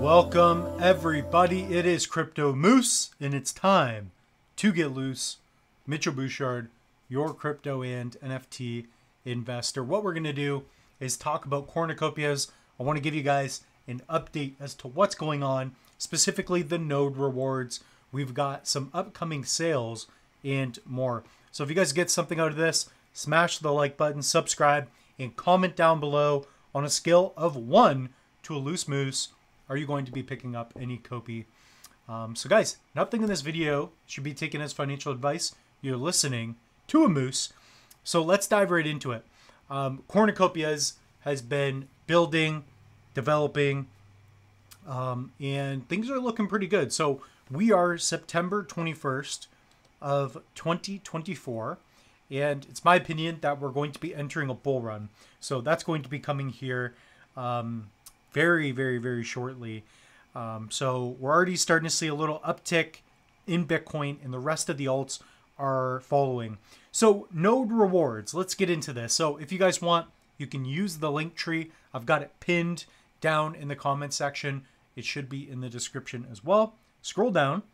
Welcome everybody, it is Crypto Moose and it's time to get loose. Mitchell Bouchard, your crypto and NFT investor. What we're going to do is talk about Cornucopias. I want to give you guys an update as to what's going on, specifically the node rewards. We've got some upcoming sales and more. So if you guys get something out of this, smash the like button, subscribe, and comment down below on a scale of 1 to a loose moose. Are you going to be picking up any Copi? So guys, nothing in this video should be taken as financial advice. You're listening to a moose. So let's dive right into it. Cornucopias has been building, developing, and things are looking pretty good. So we are September 21st of 2024. And it's my opinion that we're going to be entering a bull run. So that's going to be coming here very shortly. So we're already starting to see a little uptick in Bitcoin, and the rest of the alts are following. So node rewards, let's get into this. So if you guys want, you can use the link tree. I've got it pinned down in the comment section. It should be in the description as well. Scroll down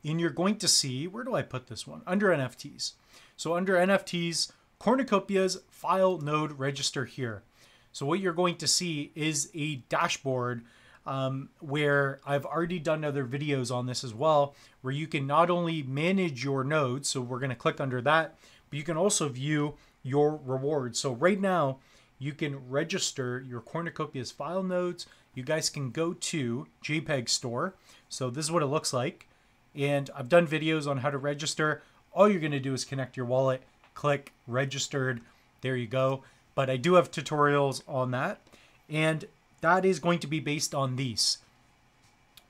and you're going to see, where do I put this one? Under NFTs. So under NFTs, Cornucopias file node register here. So what you're going to see is a dashboard where I've already done other videos on this as well, where you can not only manage your nodes, so we're going to click under that, but you can also view your rewards. So right now, you can register your Cornucopias file nodes. You guys can go to JPEG store. So this is what it looks like. And I've done videos on how to register. All you're going to do is connect your wallet, click registered. There you go. But I do have tutorials on that. And that is going to be based on these.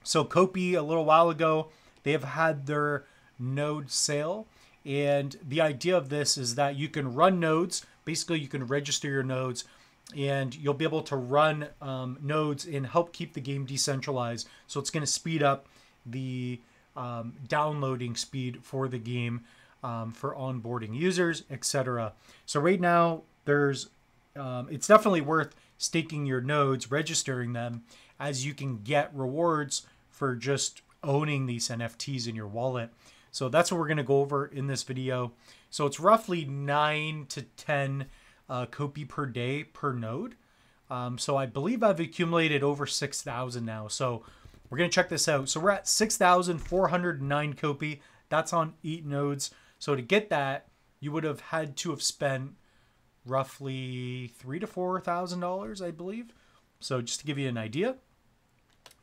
So Copi, a little while ago, they have had their node sale. And the idea of this is that you can run nodes. Basically, you can register your nodes and you'll be able to run nodes and help keep the game decentralized. So it's going to speed up the downloading speed for the game, for onboarding users, etc. So right now, there's it's definitely worth staking your nodes, registering them, as you can get rewards for just owning these NFTs in your wallet. So that's what we're going to go over in this video. So it's roughly 9 to 10 Copi per day per node. So I believe I've accumulated over 6,000 now. So we're going to check this out. So we're at 6,409 Copi. That's on 8 nodes. So to get that, you would have had to have spent roughly $3,000 to $4,000, I believe. So just to give you an idea.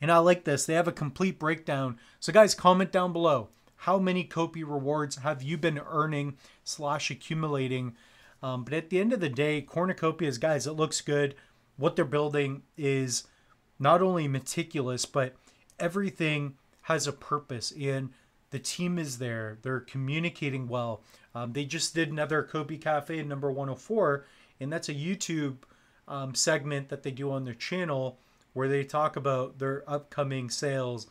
And I like this. They have a complete breakdown. So guys, comment down below. How many Copi rewards have you been earning / accumulating? But at the end of the day, Cornucopias, guys, it looks good. What they're building is not only meticulous, but everything has a purpose. And the team is there. They're communicating well. They just did another Copi Cafe number 104, and that's a YouTube segment that they do on their channel where they talk about their upcoming sales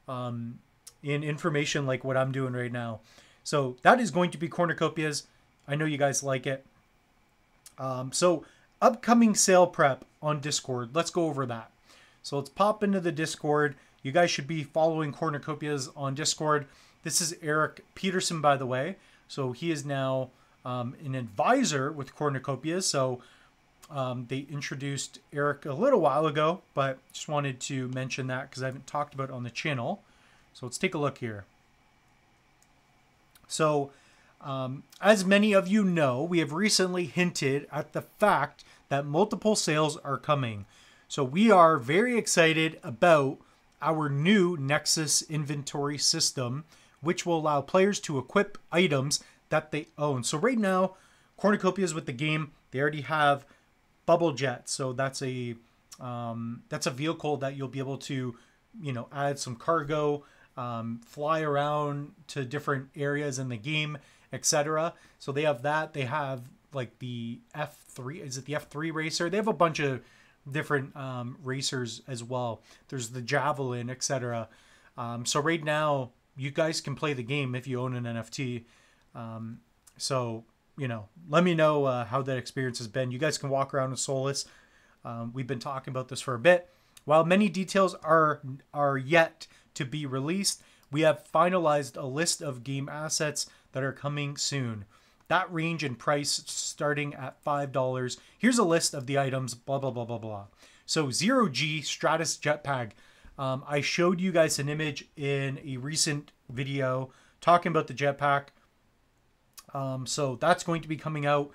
and information like what I'm doing right now. So that is going to be Cornucopias. I know you guys like it. So upcoming sale prep on Discord. Let's go over that. So let's pop into the Discord. You guys should be following Cornucopias on Discord. This is Eric Peterson, by the way. So he is now an advisor with Cornucopias. So they introduced Eric a little while ago, but just wanted to mention that because I haven't talked about it on the channel. So let's take a look here. So as many of you know, we have recently hinted at the fact that multiple sales are coming. So we are very excited about our new Nexus inventory system, which will allow players to equip items that they own. So right now, Cornucopias with the game, they already have Bubble Jet. So that's a vehicle that you'll be able to, add some cargo, fly around to different areas in the game, etc. So they have that. They have like the F3. Is it the F3 racer? They have a bunch of different racers as well. There's the Javelin, etc. So right now, you guys can play the game if you own an NFT. So, let me know how that experience has been. You guys can walk around with Solus. We've been talking about this for a bit. While many details are yet to be released, we have finalized a list of game assets that are coming soon. That range in price starting at $5. Here's a list of the items, blah, blah, blah, blah, blah. So 0G Stratus Jetpack. I showed you guys an image in a recent video talking about the jetpack. So that's going to be coming out.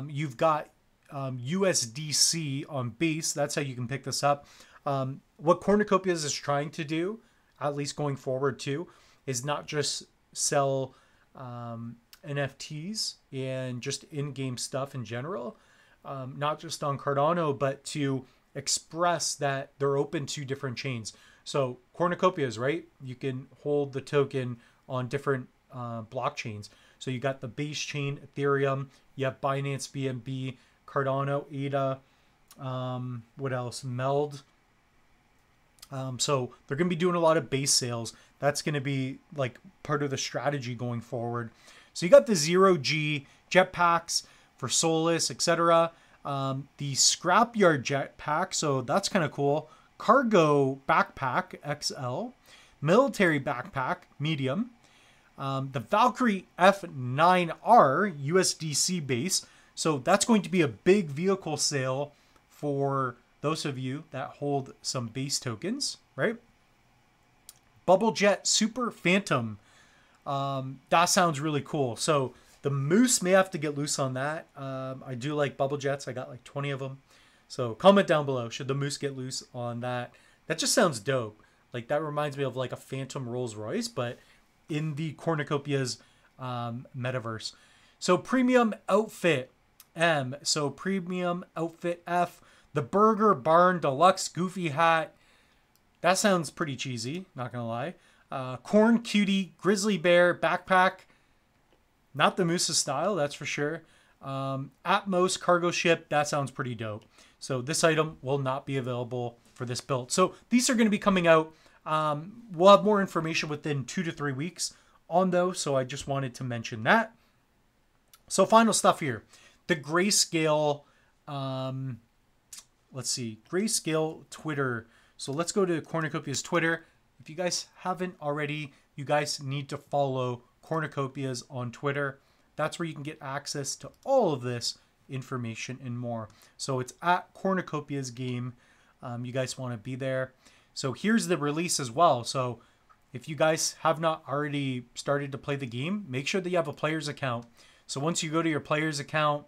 You've got USDC on base. That's how you can pick this up. What Cornucopias is trying to do, at least going forward too, is not just sell NFTs and just in-game stuff in general, not just on Cardano, but to express that they're open to different chains. So Cornucopias, right? You can hold the token on different blockchains. So you got the base chain, Ethereum, you have Binance BNB, Cardano, ADA, what else? Meld. So they're going to be doing a lot of base sales. That's going to be like part of the strategy going forward. So you got the 0G jetpacks for Solus, etc. The Scrapyard jetpack, so that's kind of cool. Cargo backpack XL, military backpack medium. The Valkyrie F9R USDC base. So that's going to be a big vehicle sale for those of you that hold some base tokens, right? Bubble Jet Super Phantom. That sounds really cool. So the moose may have to get loose on that. I do like bubble jets. I got like 20 of them. So comment down below, should the moose get loose on that? That just sounds dope. Like that reminds me of like a Phantom Rolls Royce, but in the Cornucopias metaverse. So Premium Outfit M. So Premium Outfit F. The Burger Barn Deluxe Goofy Hat. That sounds pretty cheesy, not gonna lie. Corn Cutie Grizzly Bear Backpack. Not the Moose's style, that's for sure. Atmos Cargo Ship. That sounds pretty dope. So this item will not be available for this build. So these are going to be coming out. We'll have more information within 2 to 3 weeks on those. So I just wanted to mention that. So final stuff here. The Grayscale, let's see, Grayscale Twitter. So let's go to Cornucopia's Twitter. If you guys haven't already, you guys need to follow Cornucopias on Twitter. That's where you can get access to all of this information and more. So it's at Cornucopias Game. You guys want to be there. So here's the release as well. So if you guys have not already started to play the game, make sure that you have a player's account. So once you go to your player's account,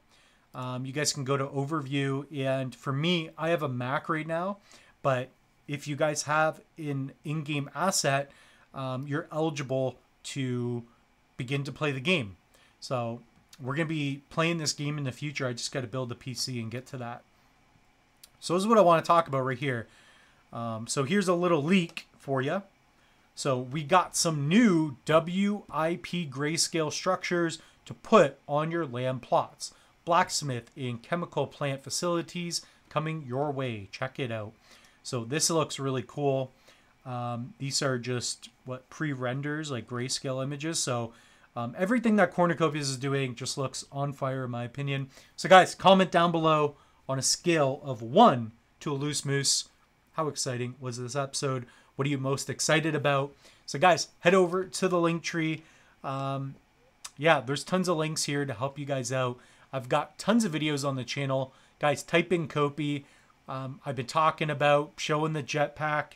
you guys can go to overview. And for me, I have a Mac right now, but if you guys have an in-game asset, you're eligible to begin to play the game. So we're going to be playing this game in the future. I just got to build a PC and get to that. So this is what I want to talk about right here. So here's a little leak for you. So we got some new WIP Grayscale structures to put on your land plots. Blacksmith and chemical plant facilities coming your way. Check it out. So this looks really cool. These are just what pre-renders, like grayscale images. So everything that Cornucopias is doing just looks on fire in my opinion. So guys, comment down below on a scale of 1 to a loose moose. How exciting was this episode? What are you most excited about? So guys, head over to the link tree. Yeah, there's tons of links here to help you guys out. I've got tons of videos on the channel. Guys, type in Copi. I've been talking about showing the jetpack.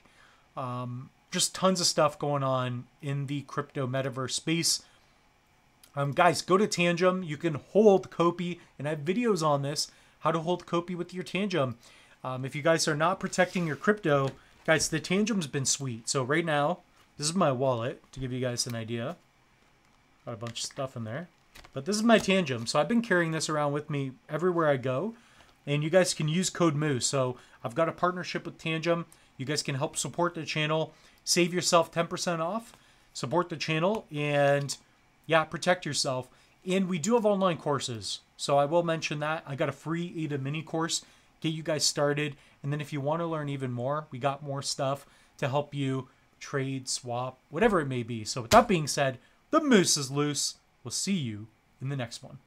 Just tons of stuff going on in the crypto metaverse space. Guys, go to Tangem. You can hold Copi, and I have videos on this, how to hold Copi with your Tangem. If you guys are not protecting your crypto, guys, the Tangem's been sweet. So right now, this is my wallet to give you guys an idea. Got a bunch of stuff in there. But this is my Tangem. So I've been carrying this around with me everywhere I go. And you guys can use code MOOSE. So I've got a partnership with Tangem. You guys can help support the channel. Save yourself 10% off. Support the channel. And yeah, protect yourself. And we do have online courses. So I will mention that. I got a free ADA mini course. Get you guys started. And then if you want to learn even more, we got more stuff to help you trade, swap, whatever it may be. So with that being said, the moose is loose. We'll see you in the next one.